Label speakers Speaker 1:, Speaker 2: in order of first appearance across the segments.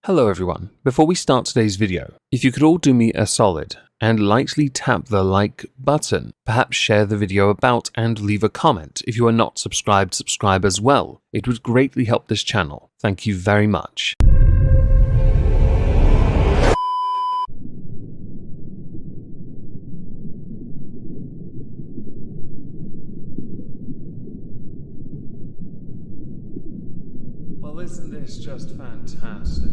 Speaker 1: Hello everyone. Before we start today's video, if you could all do me a solid and lightly tap the like button, perhaps share the video about and leave a comment. If you are not subscribed, subscribe as well. It would greatly help this channel. Thank you very much. Well, isn't this just fantastic?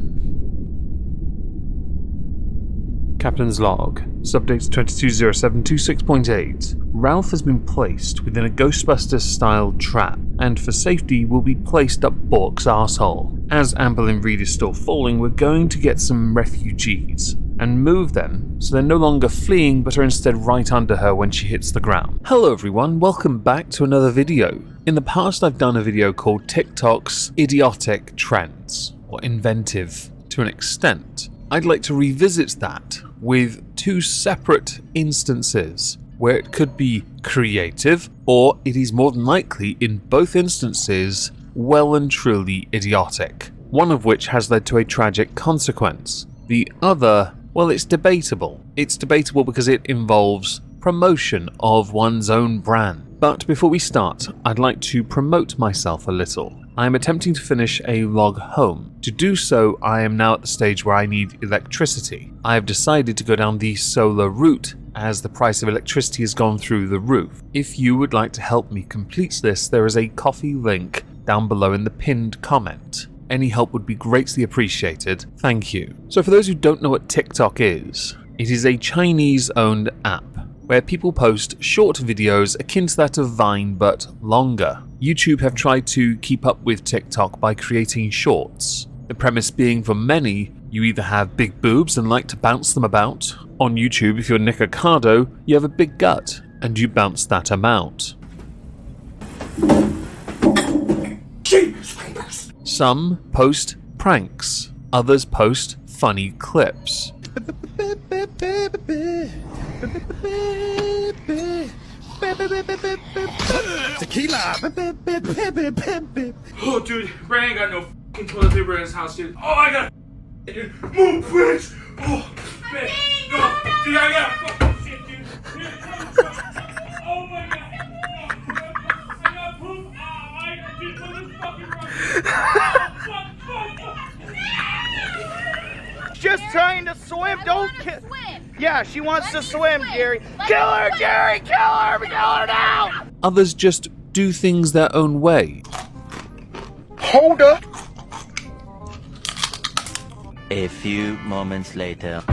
Speaker 1: Captain's log, subdate 220726.8. Ralph has been placed within a Ghostbusters-style trap, and for safety will be placed up Bork's arsehole. As Amberlyn Reed is still falling, we're going to get some refugees and move them so they're no longer fleeing but are instead right under her when she hits the ground. Hello everyone, welcome back to another video. In the past I've done a video called TikTok's idiotic trends, or inventive to an extent. I'd like to revisit that with two separate instances where it could be creative, or it is more than likely in both instances well and truly idiotic, one of which has led to a tragic consequence. The other, well, it's debatable. It's debatable because it involves promotion of one's own brand. But before we start, I'd like to promote myself a little. I am attempting to finish a log home. To do so, I am now at the stage where I need electricity. I have decided to go down the solar route as the price of electricity has gone through the roof. If you would like to help me complete this, there is a Ko-fi link down below in the pinned comment. Any help would be greatly appreciated. Thank you. So for those who don't know what TikTok is, it is a Chinese-owned app where people post short videos akin to that of Vine but longer. YouTube have tried to keep up with TikTok by creating shorts. The premise being, for many, you either have big boobs and like to bounce them about. On YouTube, if you're Nick Ocado, you have a big gut and you bounce that amount. Some post pranks, others post funny clips.
Speaker 2: Tequila! Oh, dude, Brandon ain't got no fucking toilet paper in his house, dude. Oh, I gotta dude. Move, bitch! Oh, bitch! No, dude, I gotta fucking shit, dude. Oh my god! No, I gotta poop! I gotta do this fucking run! Just trying to swim, don't kill. Yeah, she wants to swim, Gary. Kill her, Gary! Kill her! Kill her now!
Speaker 1: Others just do things their own way.
Speaker 2: Hold up!
Speaker 3: A few moments later.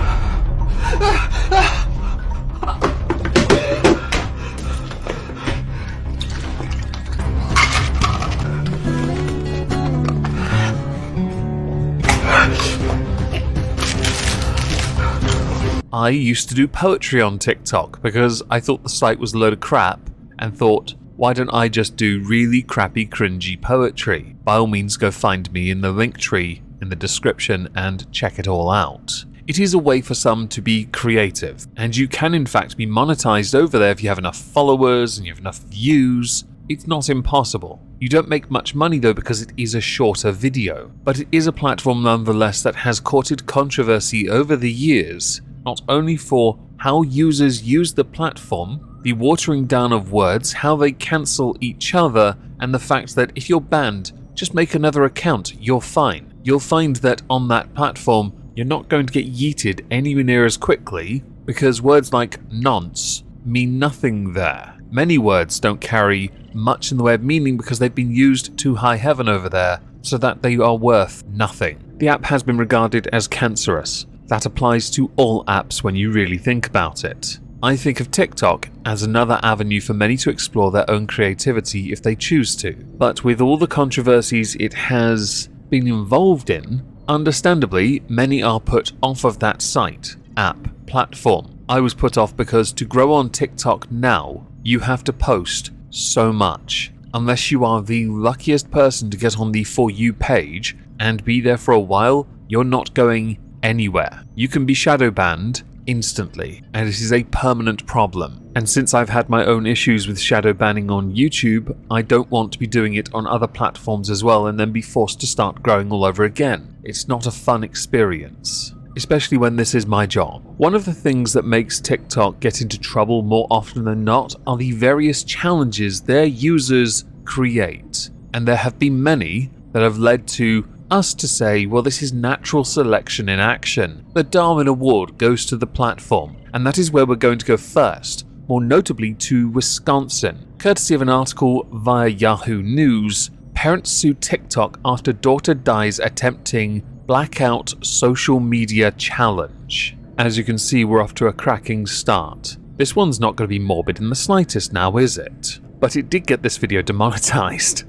Speaker 1: I used to do poetry on TikTok because I thought the site was a load of crap and thought, why don't I just do really crappy, cringy poetry? By all means, go find me in the link tree in the description and check it all out. It is a way for some to be creative, and you can in fact be monetized over there if you have enough followers and you have enough views. It's not impossible. You don't make much money though because it is a shorter video, but it is a platform nonetheless that has courted controversy over the years, not only for how users use the platform, the watering down of words, how they cancel each other, and the fact that if you're banned, just make another account, you're fine. You'll find that on that platform, you're not going to get yeeted anywhere near as quickly because words like nonce mean nothing there. Many words don't carry much in the way of meaning because they've been used to high heaven over there, so that they are worth nothing. The app has been regarded as cancerous. That applies to all apps when you really think about it. I think of TikTok as another avenue for many to explore their own creativity if they choose to. But with all the controversies it has been involved in, understandably, many are put off of that site, app, platform. I was put off because to grow on TikTok now, you have to post so much. Unless you are the luckiest person to get on the For You page and be there for a while, you're not going anywhere. You can be shadow banned instantly, and it is a permanent problem. And since I've had my own issues with shadow banning on YouTube, I don't want to be doing it on other platforms as well and then be forced to start growing all over again. It's not a fun experience, especially when this is my job. One of the things that makes TikTok get into trouble more often than not are the various challenges their users create. And there have been many that have led to us to say, well, this is natural selection in action. The Darwin Award goes to the platform, and that is where we're going to go first, more notably to Wisconsin. Courtesy of an article via Yahoo News, parents sue TikTok after daughter dies attempting blackout social media challenge. As you can see, we're off to a cracking start. This one's not going to be morbid in the slightest now, is it? But it did get this video demonetized.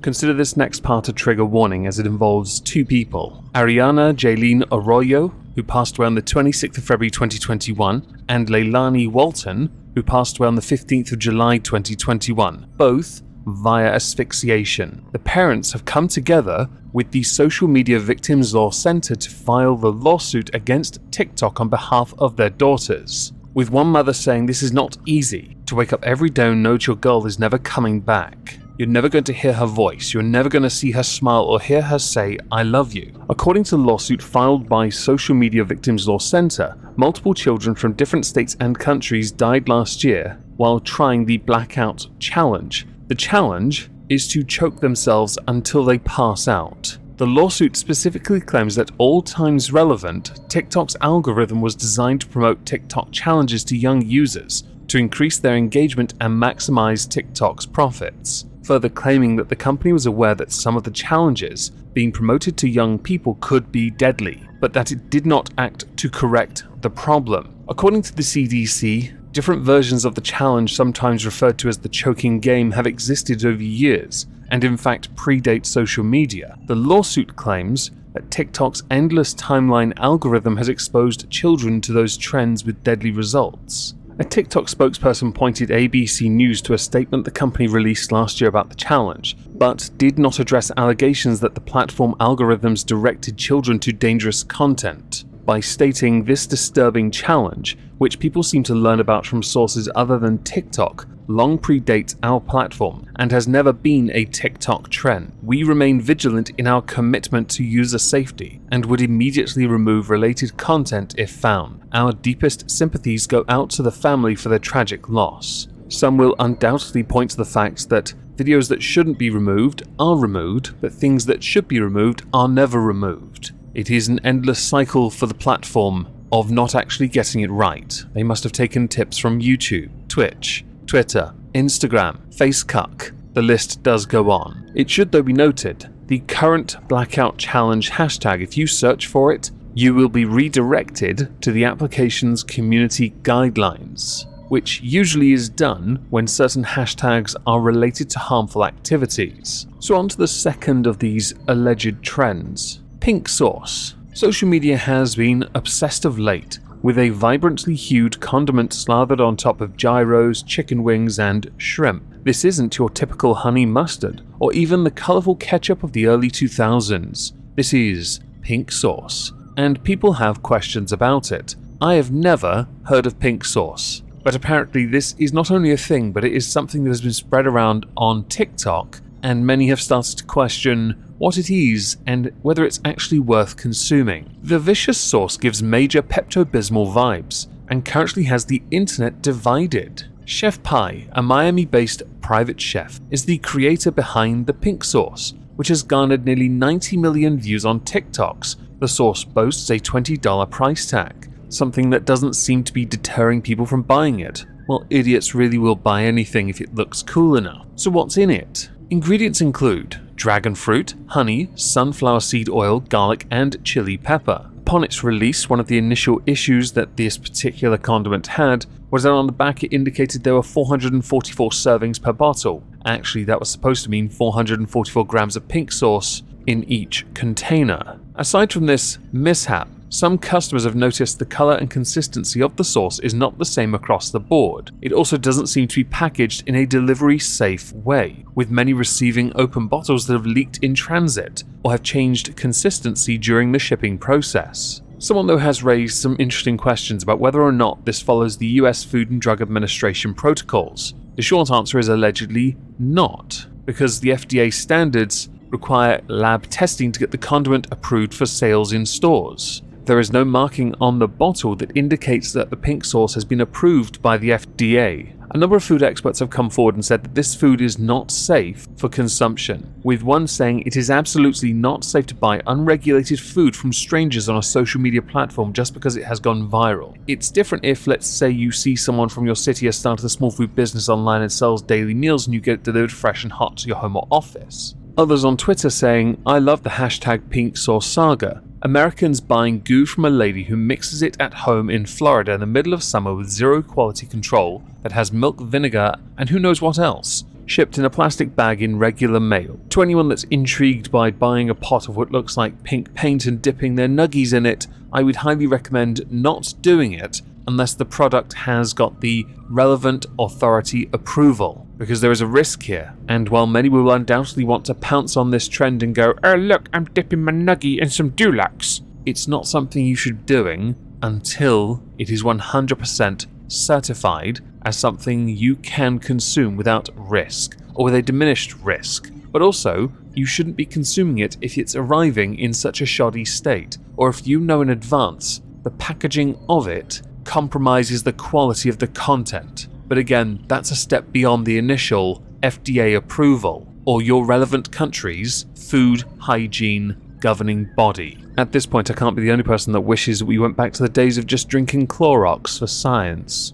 Speaker 1: Consider this next part a trigger warning as it involves two people. Ariana Jaylene Arroyo, who passed away on the 26th of February 2021, and Leilani Walton, who passed away on the 15th of July 2021, both via asphyxiation. The parents have come together with the Social Media Victims Law Center to file the lawsuit against TikTok on behalf of their daughters, with one mother saying this is not easy, to wake up every day and know that your girl is never coming back. You're never going to hear her voice, you're never going to see her smile or hear her say, I love you. According to the lawsuit filed by Social Media Victims Law Center, multiple children from different states and countries died last year while trying the Blackout Challenge. The challenge is to choke themselves until they pass out. The lawsuit specifically claims that all times relevant, TikTok's algorithm was designed to promote TikTok challenges to young users to increase their engagement and maximize TikTok's profits, further claiming that the company was aware that some of the challenges being promoted to young people could be deadly, but that it did not act to correct the problem. According to the CDC, different versions of the challenge, sometimes referred to as the choking game, have existed over years, and in fact predate social media. The lawsuit claims that TikTok's endless timeline algorithm has exposed children to those trends with deadly results. A TikTok spokesperson pointed ABC News to a statement the company released last year about the challenge, but did not address allegations that the platform algorithms directed children to dangerous content, by stating this disturbing challenge, which people seem to learn about from sources other than TikTok, long predates our platform and has never been a TikTok trend. We remain vigilant in our commitment to user safety and would immediately remove related content if found. Our deepest sympathies go out to the family for their tragic loss. Some will undoubtedly point to the fact that videos that shouldn't be removed are removed, but things that should be removed are never removed. It is an endless cycle for the platform of not actually getting it right. They must have taken tips from YouTube, Twitch, Twitter, Instagram, Facecuck. The list does go on. It should though be noted, the current Blackout Challenge hashtag, if you search for it, you will be redirected to the application's community guidelines, which usually is done when certain hashtags are related to harmful activities. So on to the second of these alleged trends. Pink sauce. Social media has been obsessed of late with a vibrantly hued condiment slathered on top of gyros, chicken wings, and shrimp. This isn't your typical honey mustard, or even the colourful ketchup of the early 2000s. This is pink sauce, and people have questions about it. I have never heard of pink sauce, but apparently this is not only a thing, but it is something that has been spread around on TikTok, and many have started to question what it is and whether it's actually worth consuming. The vicious sauce gives major Pepto-Bismol vibes and currently has the internet divided. Chef Pie, a Miami-based private chef, is the creator behind the pink sauce, which has garnered nearly 90 million views on TikToks. The sauce boasts a $20 price tag, something that doesn't seem to be deterring people from buying it. Well, idiots really will buy anything if it looks cool enough. So what's in it? Ingredients include dragon fruit, honey, sunflower seed oil, garlic, and chili pepper. Upon its release, one of the initial issues that this particular condiment had was that on the back it indicated there were 444 servings per bottle. Actually, that was supposed to mean 444 grams of pink sauce in each container. Aside from this mishap, some customers have noticed the color and consistency of the sauce is not the same across the board. It also doesn't seem to be packaged in a delivery-safe way, with many receiving open bottles that have leaked in transit or have changed consistency during the shipping process. Someone though has raised some interesting questions about whether or not this follows the US Food and Drug Administration protocols. The short answer is allegedly not, because the FDA standards require lab testing to get the condiment approved for sales in stores. There is no marking on the bottle that indicates that the pink sauce has been approved by the FDA. A number of food experts have come forward and said that this food is not safe for consumption, with one saying it is absolutely not safe to buy unregulated food from strangers on a social media platform just because it has gone viral. It's different if, let's say, you see someone from your city has started a small food business online and sells daily meals and you get it delivered fresh and hot to your home or office. Others on Twitter saying, I love the hashtag pink sauce saga. Americans buying goo from a lady who mixes it at home in Florida in the middle of summer with zero quality control that has milk, vinegar, and who knows what else, shipped in a plastic bag in regular mail. To anyone that's intrigued by buying a pot of what looks like pink paint and dipping their nuggies in it, I would highly recommend not doing it unless the product has got the relevant authority approval, because there is a risk here. And while many will undoubtedly want to pounce on this trend and go, oh look, I'm dipping my nuggie in some Dulux, it's not something you should be doing until it is 100% certified as something you can consume without risk, or with a diminished risk. But also, you shouldn't be consuming it if it's arriving in such a shoddy state, or if you know in advance the packaging of it compromises the quality of the content. But again, that's a step beyond the initial FDA approval, or your relevant country's food hygiene governing body. At this point, I can't be the only person that wishes we went back to the days of just drinking Clorox for science.